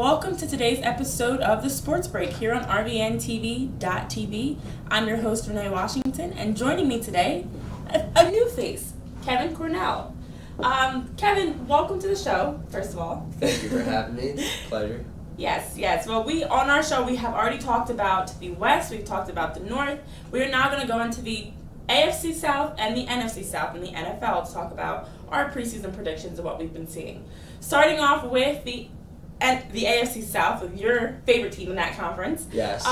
welcome to today's episode of The Sports Break here on RVNTV.tv. I'm your host, Renee Washington, and joining me today, a new face, Kevin Cornell. Kevin, welcome to the show, first of all. Thank you for having me. It's a pleasure. Yes. Well, on our show, we have already talked about the West, we've talked about the North. We are now going to go into the AFC South and the NFC South and the NFL to talk about our preseason predictions of what we've been seeing. Starting off with the AFC South, with your favorite team in that conference. Yes.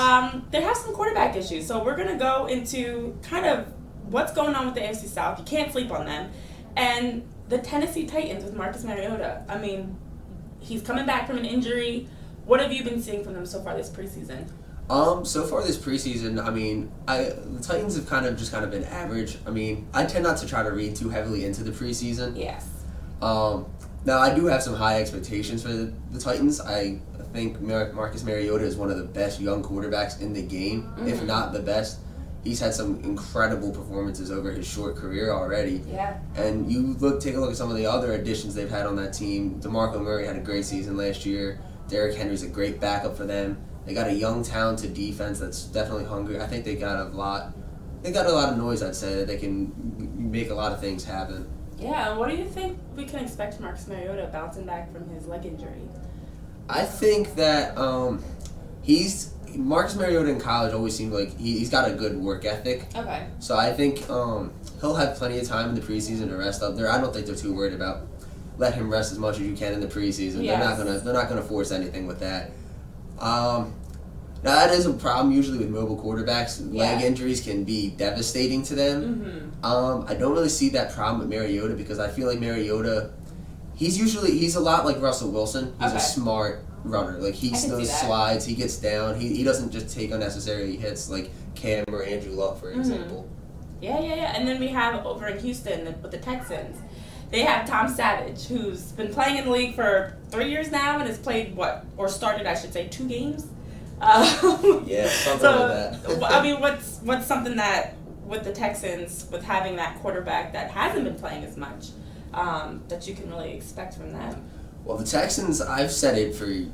They have some quarterback issues, so we're going to go into kind of what's going on with the AFC South. You can't sleep on them. And the Tennessee Titans with Marcus Mariota. I mean, he's coming back from an injury. What have you been seeing from them so far this preseason? So far this preseason, I mean, the Titans have kind of been average. I mean, I tend not to try to read too heavily into the preseason. Yes. Now, I do have some high expectations for the Titans. I think Marcus Mariota is one of the best young quarterbacks in the game, if not the best. He's had some incredible performances over his short career already. Yeah. And take a look at some of the other additions they've had on that team. DeMarco Murray had a great season last year. Derrick Henry's a great backup for them. They got a young, talented defense that's definitely hungry. I think they got a lot of noise, I'd say, that they can make a lot of things happen. Yeah, and what do you think we can expect from Marcus Mariota bouncing back from his leg injury? I think that Marcus Mariota in college always seemed like he's got a good work ethic. Okay. So I think he'll have plenty of time in the preseason to rest up there. I don't think they're too worried about let him rest as much as you can in the preseason. Yes. They're not gonna force anything with that. Now that is a problem usually with mobile quarterbacks. Yeah. Leg injuries can be devastating to them. I don't really see that problem with Mariota because I feel like Mariota, he's a lot like Russell Wilson. He's a smart runner. Like he those slides, he gets down. He doesn't just take unnecessary hits like Cam or Andrew Luck, for example. Yeah. And then we have over in Houston with the Texans. They have Tom Savage, who's been playing in the league for 3 years now and has played started 2 games. Yeah, something like that. I mean, what's something that with the Texans, with having that quarterback that hasn't been playing as much, that you can really expect from them? Well, the Texans, I've said it for the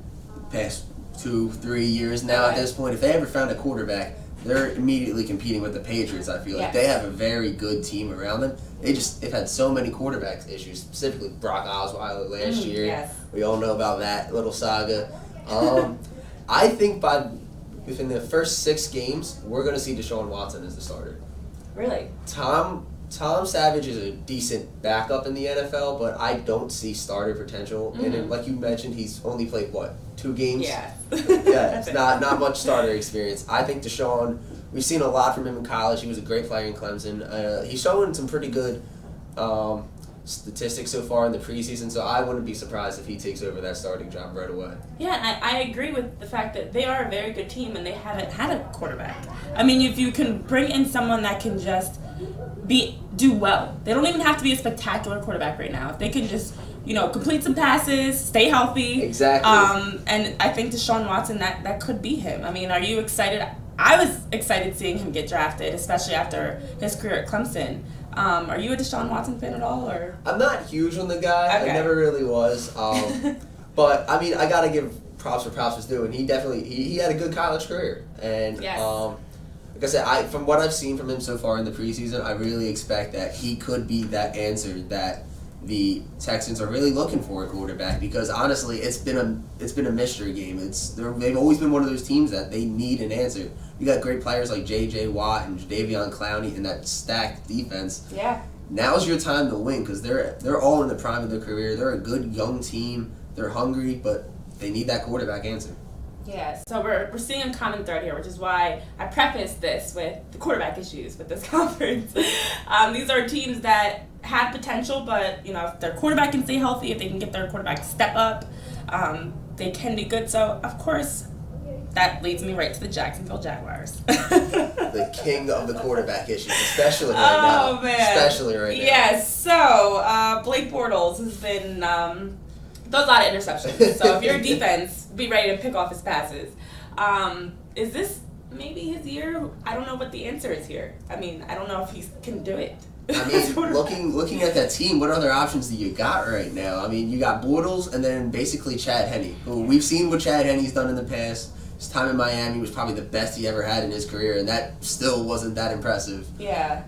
past 2-3 years now at this point. If they ever found a quarterback, they're immediately competing with the Patriots, I feel like. They have a very good team around them. They've had so many quarterback issues, specifically Brock Osweiler last year. Yes. We all know about that little saga. I think within the first 6 games, we're going to see Deshaun Watson as the starter. Really? Tom Savage is a decent backup in the NFL, but I don't see starter potential in him. Like you mentioned, he's only played, 2 games? Yeah. Yeah, it's not much starter experience. I think Deshaun, we've seen a lot from him in college. He was a great player in Clemson. He's showing some pretty good statistics so far in the preseason, so I wouldn't be surprised if he takes over that starting job right away. Yeah, I agree with the fact that they are a very good team and they haven't had a quarterback. I mean, if you can bring in someone that can just do well, they don't even have to be a spectacular quarterback right now. If they can just complete some passes, stay healthy. Exactly. And I think Deshaun Watson, that could be him. I mean, are you excited? I was excited seeing him get drafted, especially after his career at Clemson. Are you a Deshaun Watson fan at all, or? I'm not huge on the guy. Okay. I never really was. But I mean, I gotta give props where props is due, and he definitely he had a good college career. And yes. Like I said, from what I've seen from him so far in the preseason, I really expect that he could be that answer that the Texans are really looking for a quarterback, because honestly, it's been a mystery game. They've always been one of those teams that they need an answer. You got great players like J.J. Watt and Jadeveon Clowney in that stacked defense. Yeah. Now's your time to win, because they're all in the prime of their career. They're a good young team. They're hungry, but they need that quarterback answer. Yeah, so we're seeing a common thread here, which is why I prefaced this with the quarterback issues with this conference. These are teams that have potential, but if their quarterback can stay healthy, if they can get their quarterback to step up, they can be good. So of course, that leads me right to the Jacksonville Jaguars. The king of the quarterback issues, especially right now. Oh man, especially right now. Yes. So Blake Bortles has been throws a lot of interceptions. So if you're a defense, be ready to pick off his passes. Is this maybe his year? I don't know what the answer is here. I mean, I don't know if he can do it. I mean, looking at that team, what other options do you got right now? I mean, you got Bortles and then basically Chad Henne, who we've seen what Chad Henne's done in the past. His time in Miami was probably the best he ever had in his career, and that still wasn't that impressive. Yeah.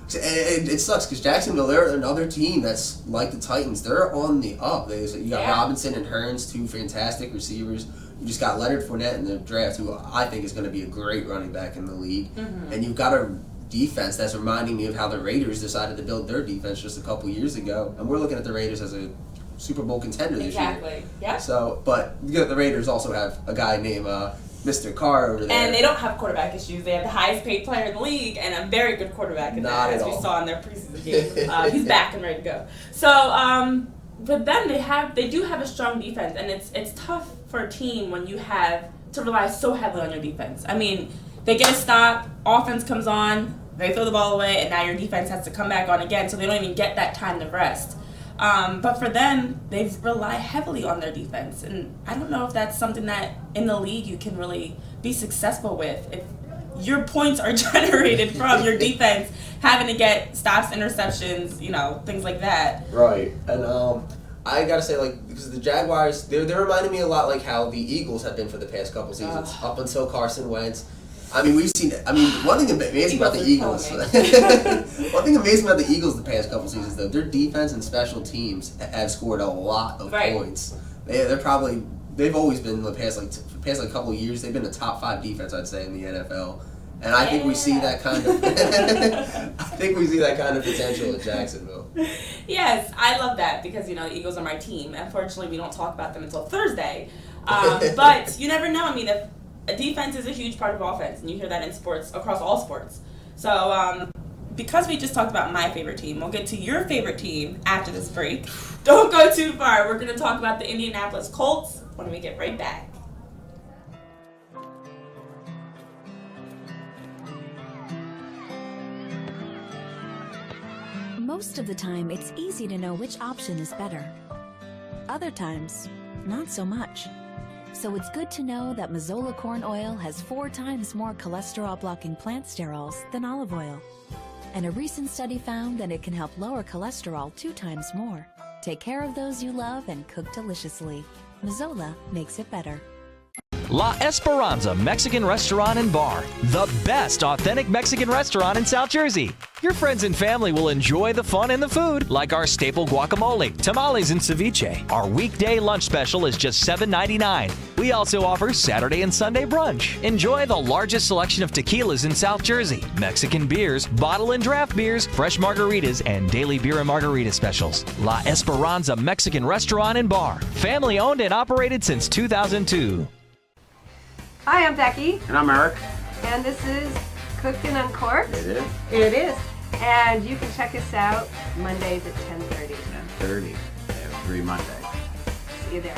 It sucks because Jacksonville, they're another team that's like the Titans. They're on the up. You got Robinson and Hearns, two fantastic receivers. You just got Leonard Fournette in the draft, who I think is going to be a great running back in the league. Mm-hmm. And you've got a defense that's reminding me of how the Raiders decided to build their defense just a couple years ago. And we're looking at the Raiders as a Super Bowl contender this year. Exactly. Yeah. So, but the Raiders also have a guy named Mr. Carr over there. And they don't have quarterback issues. They have the highest paid player in the league and a very good quarterback in that, as we saw in their preseason game. He's back and ready to go. So, but then they do have a strong defense, and it's tough for a team when you have to rely so heavily on your defense. I mean, they get a stop, offense comes on, they throw the ball away, and now your defense has to come back on again, so they don't even get that time to rest. But for them, they rely heavily on their defense, and I don't know if that's something that in the league you can really be successful with. If your points are generated from your defense having to get stops, interceptions, things like that. Right, and I gotta say, because the Jaguars, they're reminding me a lot like how the Eagles have been for the past couple seasons, up until Carson Wentz. I mean, one thing amazing about the Eagles. One thing amazing about the Eagles the past couple seasons, though, their defense and special teams have scored a lot of points. They've always been the past couple of years. They've been a top 5 defense, I'd say, in the NFL. And I think we see that kind of. Potential at Jacksonville. Yes, I love that because the Eagles are my team. Unfortunately, we don't talk about them until Thursday. But you never know. I mean, if a defense is a huge part of offense, and you hear that in sports across all sports. So, because we just talked about my favorite team, we'll get to your favorite team after this break. Don't go too far. We're going to talk about the Indianapolis Colts when we get right back. Most of the time, it's easy to know which option is better. Other times, not so much. So it's good to know that Mazola corn oil has 4 times more cholesterol-blocking plant sterols than olive oil. And a recent study found that it can help lower cholesterol 2 times more. Take care of those you love and cook deliciously. Mazola makes it better. La Esperanza Mexican Restaurant and Bar, the best authentic Mexican restaurant in South Jersey. Your friends and family will enjoy the fun and the food, like our staple guacamole, tamales, and ceviche. Our weekday lunch special is just $7.99. We also offer Saturday and Sunday brunch. Enjoy the largest selection of tequilas in South Jersey, Mexican beers, bottle and draft beers, fresh margaritas, and daily beer and margarita specials. La Esperanza Mexican Restaurant and Bar, family owned and operated since 2002. Hi, I'm Becky. And I'm Eric. And this is Cooked and Uncorked. It is. It is. And you can check us out Mondays at 10:30. 10:30, every Monday. See you there.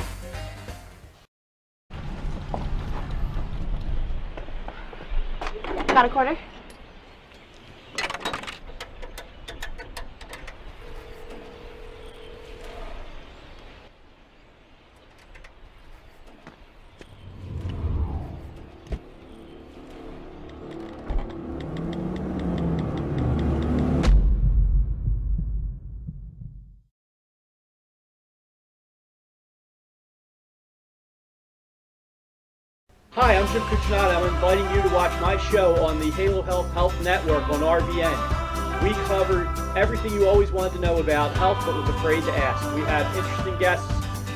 Got a quarter? Hi, I'm Jim Cucinotti. I'm inviting you to watch my show on the Halo Health Network on RBN. We cover everything you always wanted to know about health but was afraid to ask. We have interesting guests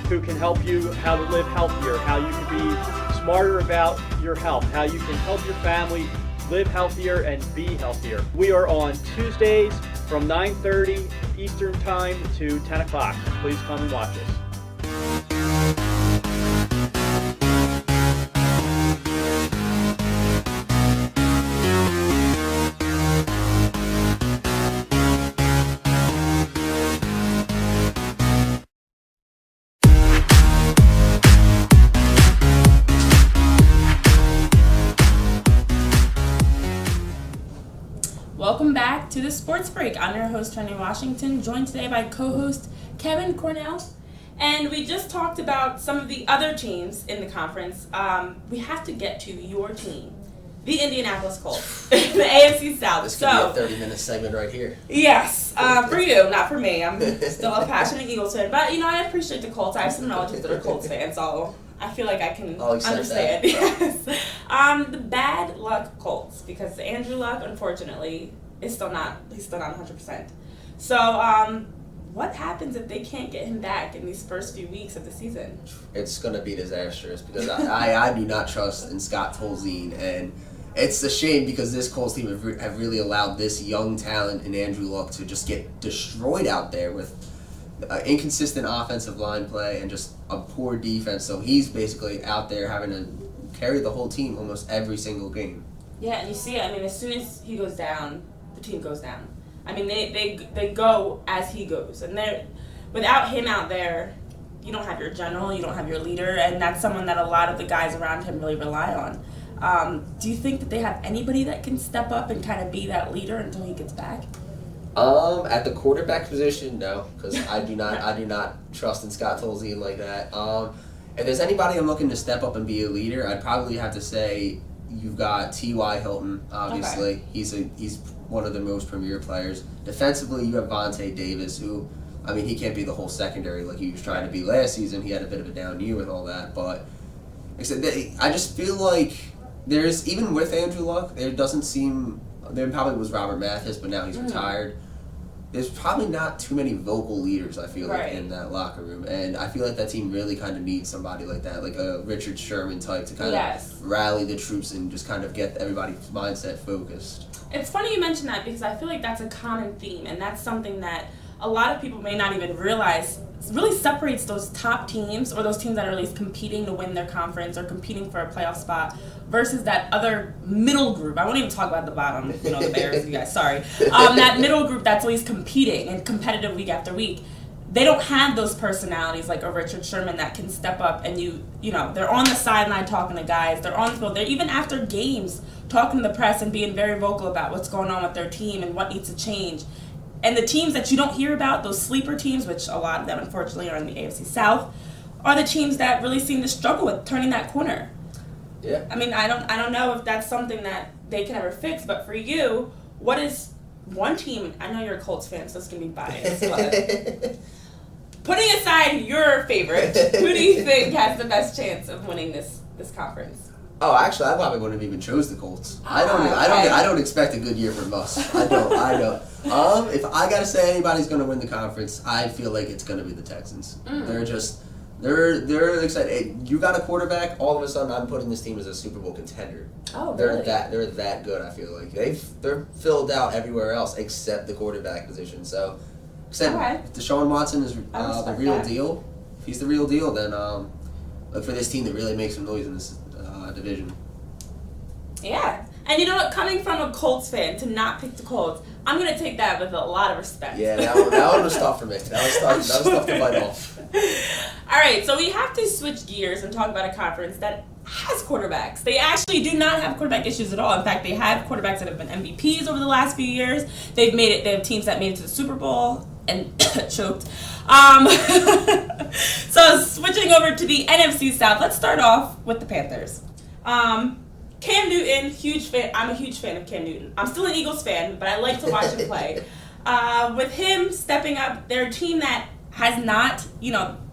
who can help you how to live healthier, how you can be smarter about your health, how you can help your family live healthier and be healthier. We are on Tuesdays from 9:30 Eastern Time to 10 o'clock. Please come and watch us. Welcome back to the Sports Break. I'm your host, Renee Washington, joined today by co-host Kevin Cornell. And we just talked about some of the other teams in the conference. We have to get to your team, the Indianapolis Colts, the AFC South. This could be a 30-minute segment right here. Yes, for you, not for me. I'm still a passionate Eagles fan, but I appreciate the Colts. I have some relatives that are Colts fans, so I feel like I can understand. Yes. The bad luck Colts, because Andrew Luck, unfortunately, is still not 100%. So, what happens if they can't get him back in these first few weeks of the season? It's going to be disastrous because I do not trust in Scott Tolzien, and it's a shame because this Colts team have really allowed this young talent in Andrew Luck to just get destroyed out there with inconsistent offensive line play and just a poor defense. So he's basically out there having to carry the whole team almost every single game. Yeah, and you see it. I mean, as soon as he goes down, the team goes down. I mean, they go as he goes. And without him out there, you don't have your general, you don't have your leader, and that's someone that a lot of the guys around him really rely on. Do you think that they have anybody that can step up and kind of be that leader until he gets back? At the quarterback position, no, because I do not trust in Scott Tolzien like that. If there's anybody I'm looking to step up and be a leader, I'd probably have to say you've got T.Y. Hilton, obviously. Okay. He's one of the most premier players. Defensively, you have Vontae Davis, who, I mean, he can't be the whole secondary like he was trying to be last season. He had a bit of a down year with all that. But except I just feel like there's, even with Andrew Luck, there probably was Robert Mathis, but now he's retired. There's probably not too many vocal leaders, I feel like, in that locker room. And I feel like that team really kind of needs somebody like that, like a Richard Sherman type, to kind of rally the troops and just kind of get everybody's mindset focused. It's funny you mention that because I feel like that's a common theme, and that's something that a lot of people may not even realize really separates those top teams, or those teams that are at least competing to win their conference or competing for a playoff spot, versus that other middle group. I won't even talk about the bottom, the Bears, you guys, sorry. That middle group that's at least competing and competitive week after week. They don't have those personalities like a Richard Sherman that can step up and they're on the sideline talking to guys. They're on the field. They're even after games talking to the press and being very vocal about what's going on with their team and what needs to change. And the teams that you don't hear about, those sleeper teams, which a lot of them unfortunately are in the AFC South, are the teams that really seem to struggle with turning that corner. Yeah. I mean, I don't know if that's something that they can ever fix, but for you, what is one team? I know you're a Colts fan, so it's gonna be biased, but putting aside your favorite, who do you think has the best chance of winning this conference? Oh, actually, I probably wouldn't have even chose the Colts. I don't expect a good year from us. I don't. If I gotta say anybody's gonna win the conference, I feel like it's gonna be the Texans. They're excited. You got a quarterback. All of a sudden, I'm putting this team as a Super Bowl contender. Oh, really? They're that good. I feel like they're filled out everywhere else except the quarterback position. So, except Deshaun Watson is the real deal. If he's the real deal, then look for this team to really make some noise in this division. Yeah. And you know what? Coming from a Colts fan to not pick the Colts, I'm going to take that with a lot of respect. Yeah, that one was tough for me. That was tough to bite off. All right, so we have to switch gears and talk about a conference that has quarterbacks. They actually do not have quarterback issues at all. In fact, they have quarterbacks that have been MVPs over the last few years. They have teams that made it to the Super Bowl and choked. So switching over to the NFC South, let's start off with the Panthers. Cam Newton, huge fan. I'm a huge fan of Cam Newton. I'm still an Eagles fan, but I like to watch him play. With him stepping up, they're a team that has not,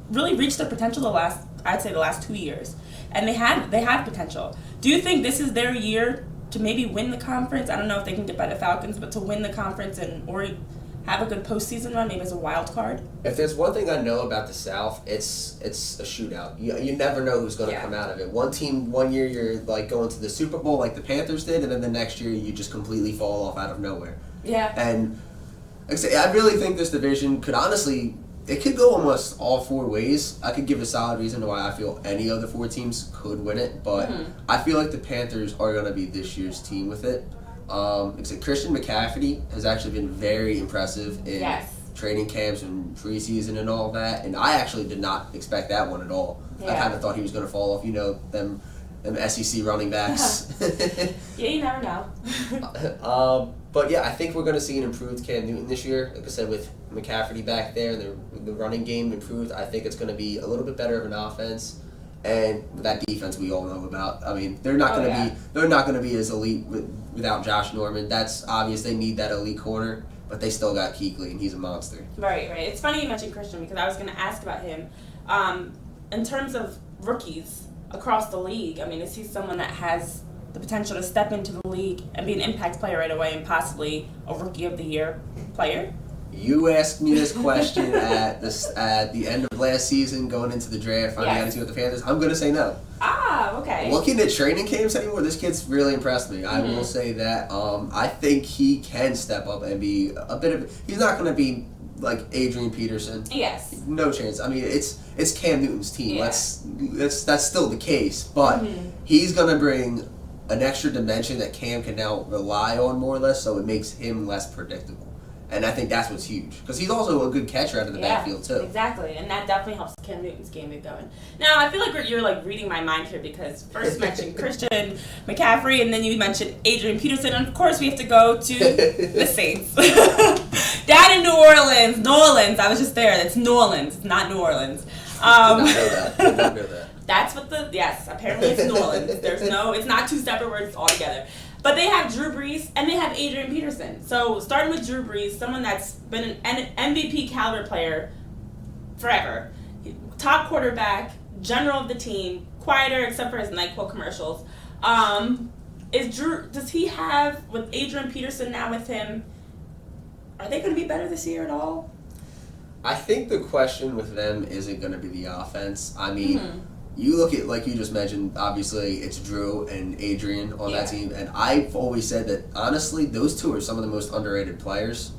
really reached their potential the last 2 years. And they have potential. Do you think this is their year to maybe win the conference? I don't know if they can get by the Falcons, but to win the conference or have a good postseason run, maybe as a wild card? If there's one thing I know about the South, it's a shootout. You never know who's going to come out of it. One team, one year you're like going to the Super Bowl like the Panthers did, and then the next year you just completely fall off out of nowhere. Yeah. And like I say, I really think this division could honestly, it could go almost all four ways. I could give a solid reason why I feel any of the four teams could win it, but I feel like the Panthers are going to be this year's team with it. Except Christian McCaffrey has actually been very impressive in training camps and preseason and all that, and I actually did not expect that one at all. I kind of thought he was going to fall off, them SEC running backs. Yeah, you never know. But yeah, I think we're going to see an improved Cam Newton this year. Like I said, with McCaffrey back there and the running game improved, I think it's going to be a little bit better of an offense. And that defense we all know about. I mean, they're not going to be as elite without Josh Norman. That's obvious. They need that elite corner, but they still got Kuechly, and he's a monster. Right. It's funny you mentioned Christian because I was going to ask about him. In terms of rookies across the league, I mean, is he someone that has the potential to step into the league and be an impact player right away and possibly a Rookie of the Year player? You asked me this question at the end of last season, going into the draft, finding out with the Panthers. I'm going to say no. Okay. Looking at training camps anymore, this kid's really impressed me. I will say that. I think he can step up and be a bit of. He's not going to be like Adrian Peterson. Yes. No chance. I mean, it's Cam Newton's team. Yeah. That's still the case, but he's going to bring an extra dimension that Cam can now rely on more or less, so it makes him less predictable. And I think that's what's huge. Because he's also a good catcher out of the backfield, too. Exactly. And that definitely helps Cam Newton's game get going. Now, I feel like you're like reading my mind here because first you mentioned Christian McCaffrey, and then you mentioned Adrian Peterson. And, of course, we have to go to the Saints. Down in New Orleans. I was just there. It's New Orleans. It's not New Orleans. Did not know that. That's what apparently it's New Orleans. It's not two separate words altogether. But they have Drew Brees and they have Adrian Peterson. So starting with Drew Brees, someone that's been an MVP caliber player forever, top quarterback, general of the team, quieter except for his NyQuil commercials. Does he have, with Adrian Peterson now with him, are they going to be better this year at all? I think the question with them isn't going to be the offense. I mean, you look at, like you just mentioned, obviously it's Drew and Adrian on that team, and I've always said that, honestly, those two are some of the most underrated players.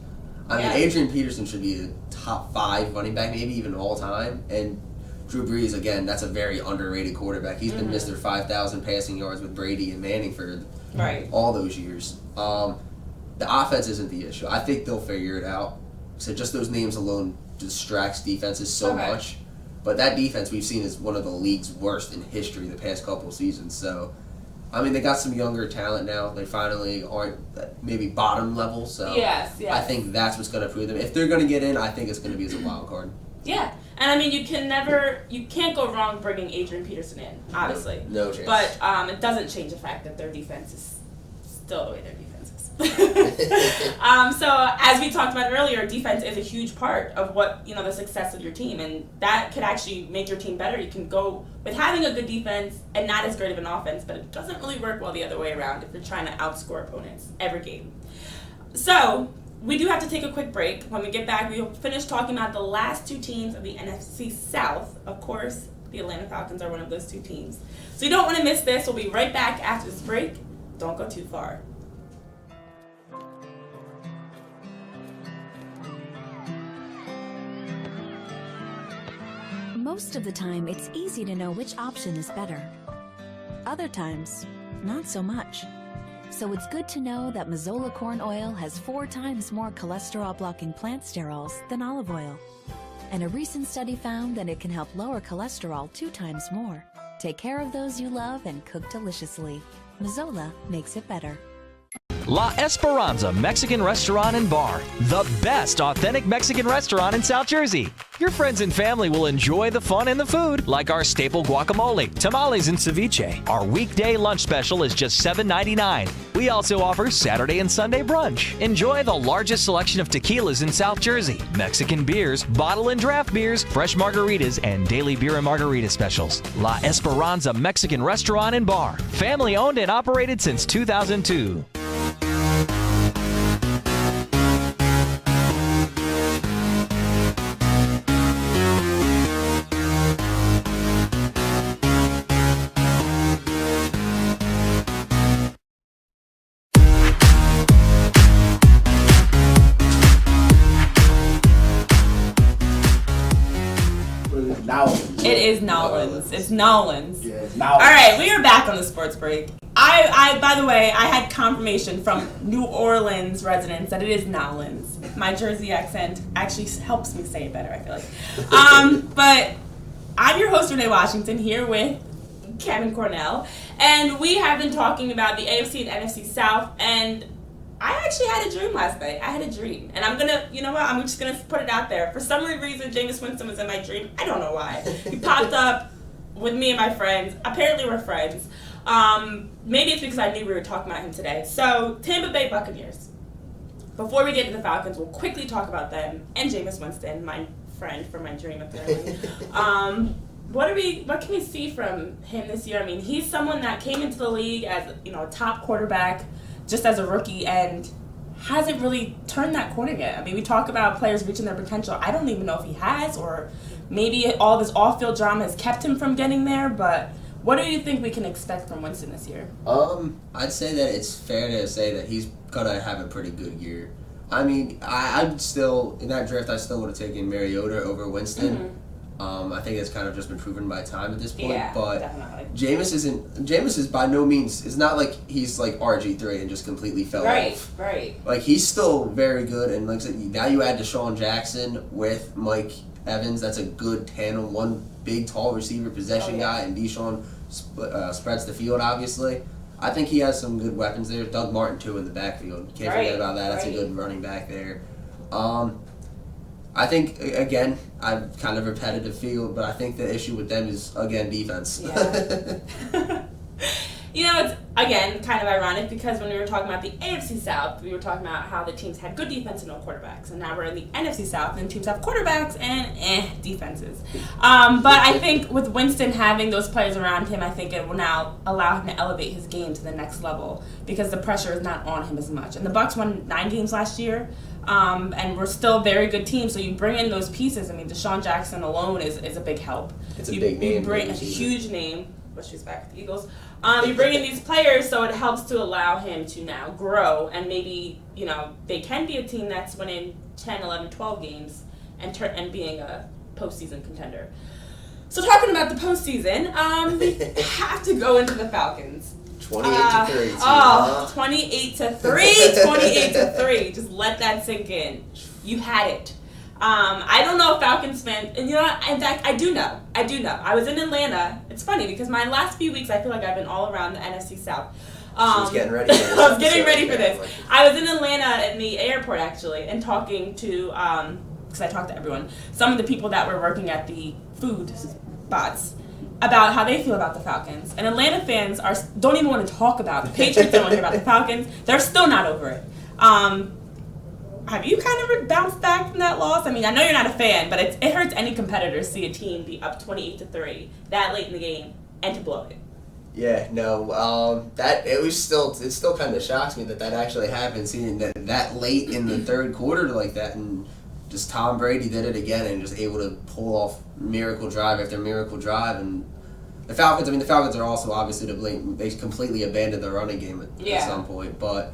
I mean, Adrian Peterson should be a top 5 running back, maybe even all time, and Drew Brees, again, that's a very underrated quarterback. He's been Mr. 5,000 passing yards with Brady and Manning for all those years. The offense isn't the issue. I think they'll figure it out. So just those names alone distracts defenses so much. But that defense we've seen is one of the league's worst in history the past couple of seasons. So, I mean, they got some younger talent now. They finally aren't maybe bottom level. So I think that's what's going to prove them. If they're going to get in, I think it's going to be as a wild card. Yeah. And I mean, you can't go wrong bringing Adrian Peterson in, obviously. No chance. But it doesn't change the fact that their defense is still the way their defense is. So as we talked about earlier, defense is a huge part of what, the success of your team, and that could actually make your team better. You can go with having a good defense and not as great of an offense, but it doesn't really work well the other way around if you're trying to outscore opponents every game. So we do have to take a quick break. When we get back, we'll finish talking about the last 2 teams of the NFC South. Of course, the Atlanta Falcons are one of those 2 teams. So you don't want to miss this. We'll be right back after this break. Don't go too far. Most of the time, it's easy to know which option is better. Other times, not so much. So it's good to know that Mazola corn oil has 4 times more cholesterol-blocking plant sterols than olive oil. And a recent study found that it can help lower cholesterol 2 times more. Take care of those you love and cook deliciously. Mazola makes it better. La Esperanza Mexican Restaurant and Bar, the best authentic Mexican restaurant in South Jersey. Your friends and family will enjoy the fun and the food, like our staple guacamole, tamales, and ceviche. Our weekday lunch special is just $7.99. We also offer Saturday and Sunday brunch. Enjoy the largest selection of tequilas in South Jersey, Mexican beers, bottle and draft beers, fresh margaritas, and daily beer and margarita specials. La Esperanza Mexican Restaurant and Bar, family owned and operated since 2002. It is Nolans. It's Nolans. Yeah, All right, we are back on the sports break. I by the way, I had confirmation from New Orleans residents that it is Nolans. My Jersey accent actually helps me say it better, I feel like. But I'm your host, Renee Washington, here with Kevin Cornell, and we have been talking about the AFC and NFC South, and I actually had a dream last night. I had a dream. And I'm just going to put it out there. For some reason, Jameis Winston was in my dream. I don't know why. He popped up with me and my friends. Apparently we're friends. Maybe it's because I knew we were talking about him today. So, Tampa Bay Buccaneers. Before we get to the Falcons, we'll quickly talk about them and Jameis Winston, my friend from my dream apparently. What can we see from him this year? I mean, he's someone that came into the league as, a top quarterback just as a rookie and hasn't really turned that corner yet. I mean, we talk about players reaching their potential. I don't even know if he has, or maybe all this off-field drama has kept him from getting there, but what do you think we can expect from Winston this year? I'd say that it's fair to say that he's gonna have a pretty good year. I mean, I'm still in that draft. I still would have taken Mariota over Winston. Mm-hmm. I think it's kind of just been proven by time at this point. Yeah, but definitely. Jameis is by no means. It's not like he's like RG3 and just completely fell off. Right. Like he's still very good, and like I said, now you add Deshaun Jackson with Mike Evans. That's a good tandem. One big, tall receiver, possession guy, and Deshaun spreads the field. Obviously, I think he has some good weapons there. Doug Martin too in the backfield. Can't forget about that. That's a good running back there. I think, again, I'm kind of repetitive field, but I think the issue with them is, again, defense. Yeah. It's, again, kind of ironic because when we were talking about the AFC South, we were talking about how the teams had good defense and no quarterbacks. And now we're in the NFC South and teams have quarterbacks and defenses. But I think with Winston having those players around him, I think it will now allow him to elevate his game to the next level because the pressure is not on him as much. And the Bucs won 9 games last year. And we're still a very good team, so you bring in those pieces. I mean, Deshaun Jackson alone is a big help. It's a big name. You bring a huge name, which is back to the Eagles. You bring in these players, so it helps to allow him to now grow, and maybe, they can be a team that's winning 10, 11, 12 games and being a postseason contender. So talking about the postseason, we have to go into the Falcons. 28-3. 28-3. Just let that sink in. You had it. I don't know if Falcons fans, and in fact, I do know. I was in Atlanta. It's funny because my last few weeks, I feel like I've been all around the NFC South. She was getting ready for this. I was getting ready for this. I was in Atlanta at the airport, actually, and talking to, because I talked to everyone, some of the people that were working at the food spots, about how they feel about the Falcons. And Atlanta fans don't even want to talk about it. The Patriots don't want to hear about the Falcons. They're still not over it. Have you kind of bounced back from that loss? I mean, I know you're not a fan, but it hurts any competitor to see a team be up 28-3 that late in the game and to blow it. Yeah, no, it still kind of shocks me that actually happened, seeing that late in the third quarter like that, and just Tom Brady did it again and just able to pull off miracle drive after miracle drive. And the Falcons are also obviously to blame. They completely abandoned the running game at some point. But,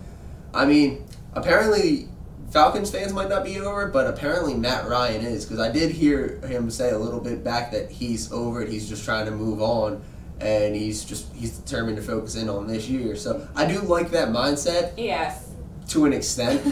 I mean, apparently Falcons fans might not be over it, but apparently Matt Ryan is, because I did hear him say a little bit back that he's over it. He's just trying to move on, and he's determined to focus in on this year. So I do like that mindset. Yes. To an extent.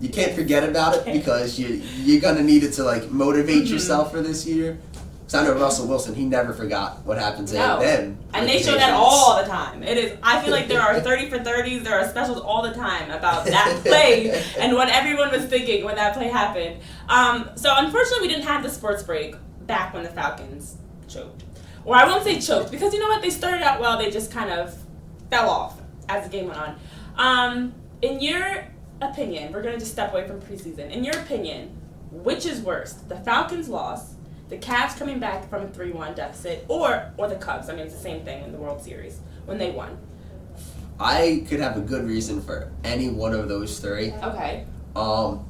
You can't forget about it because you're going to need it to motivate yourself for this year. Because I know Russell Wilson, he never forgot what happened to them. And they show that all the time. I feel like there are 30 for 30s, there are specials all the time about that play and what everyone was thinking when that play happened. So unfortunately we didn't have the sports break back when the Falcons choked. Or I won't say choked, because you know what, they started out well, they just kind of fell off as the game went on. In your opinion, we're going to just step away from preseason. In your opinion, which is worse? The Falcons' loss, the Cavs coming back from a 3-1 deficit, or the Cubs? I mean, it's the same thing in the World Series when they won. I could have a good reason for any one of those three. Okay.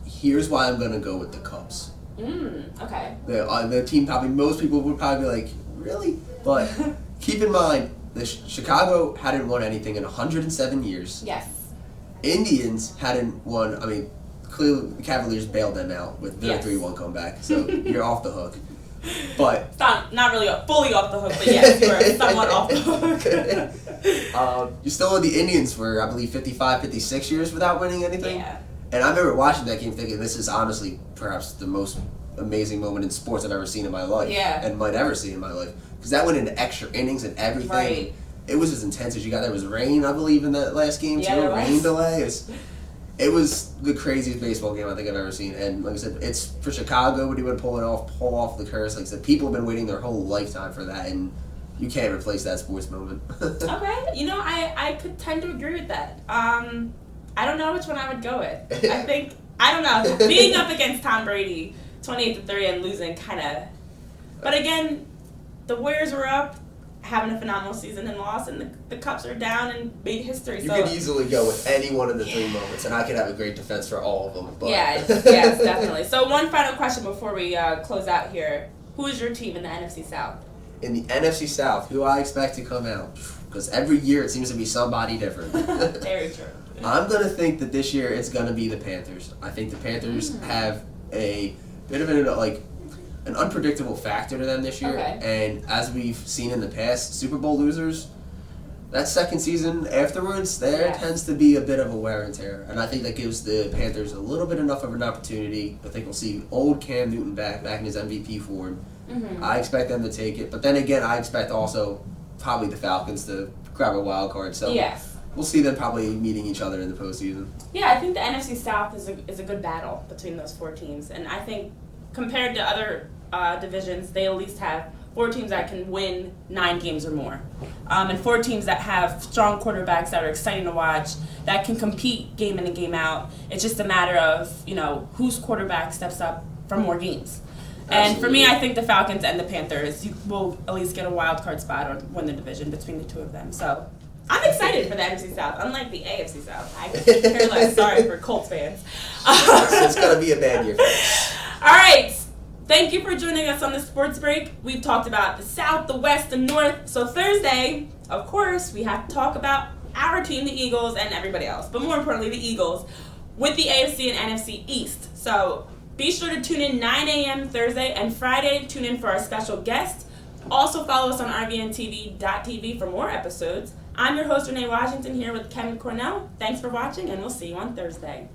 Here's why I'm going to go with the Cubs. Okay. The team, probably most people would probably be like, really? But keep in mind, Chicago hadn't won anything in 107 years. Yes. Indians hadn't won. I mean, clearly the Cavaliers bailed them out with their 3-1 comeback, so you're off the hook. But it's not really fully off the hook, but yes, you were somewhat off the hook. You still had the Indians for, I believe, 55, 56 years without winning anything. Yeah. And I remember watching that game thinking, this is honestly perhaps the most amazing moment in sports I've ever seen in my life. Yeah. And might ever see in my life. Because that went into extra innings and everything. Right. It was as intense as you got. There was rain, I believe, in that last game, too. Rain delay. It was the craziest baseball game I think I've ever seen. And like I said, it's for Chicago, but he would pull off the curse. Like I said, people have been waiting their whole lifetime for that. And You can't replace that sports moment. Okay, I could tend to agree with that. I don't know which one I would go with. I don't know, being up against Tom Brady, 28-3 and losing kind of. But again, the Warriors were up, having a phenomenal season and lost, and the Cups are down and made history. You could easily go with any one of the three moments, and I could have a great defense for all of them. But. Yes, definitely. So one final question before we close out here. Who is your team in the NFC South? In the NFC South, who I expect to come out? Because every year it seems to be somebody different. Very true. I'm going to think that this year it's going to be the Panthers. I think the Panthers have a bit of an unpredictable factor to them this year. Okay. And as we've seen in the past, Super Bowl losers, that second season afterwards, there tends to be a bit of a wear and tear. And I think that gives the Panthers a little bit enough of an opportunity. I think we'll see old Cam Newton back in his MVP form. Mm-hmm. I expect them to take it. But then again, I expect also probably the Falcons to grab a wild card. So we'll see them probably meeting each other in the postseason. Yeah, I think the NFC South is a good battle between those four teams. And I think compared to other divisions, they at least have 4 teams that can win 9 games or more. And 4 teams that have strong quarterbacks that are exciting to watch, that can compete game in and game out. It's just a matter of, whose quarterback steps up for more games. And for me, I think the Falcons and the Panthers will at least get a wild card spot or win the division between the two of them. So I'm excited for the NFC South, unlike the AFC South. I could care less. Sorry for Colts fans. It's going to be a bad year for us. All right. Thank you for joining us on the Sports Break. We've talked about the South, the West, the North. So Thursday, of course, we have to talk about our team, the Eagles, and everybody else. But more importantly, the Eagles with the AFC and NFC East. So be sure to tune in 9 a.m. Thursday and Friday. Tune in for our special guest. Also follow us on rvntv.tv for more episodes. I'm your host, Renee Washington, here with Kevin Cornell. Thanks for watching, and we'll see you on Thursday.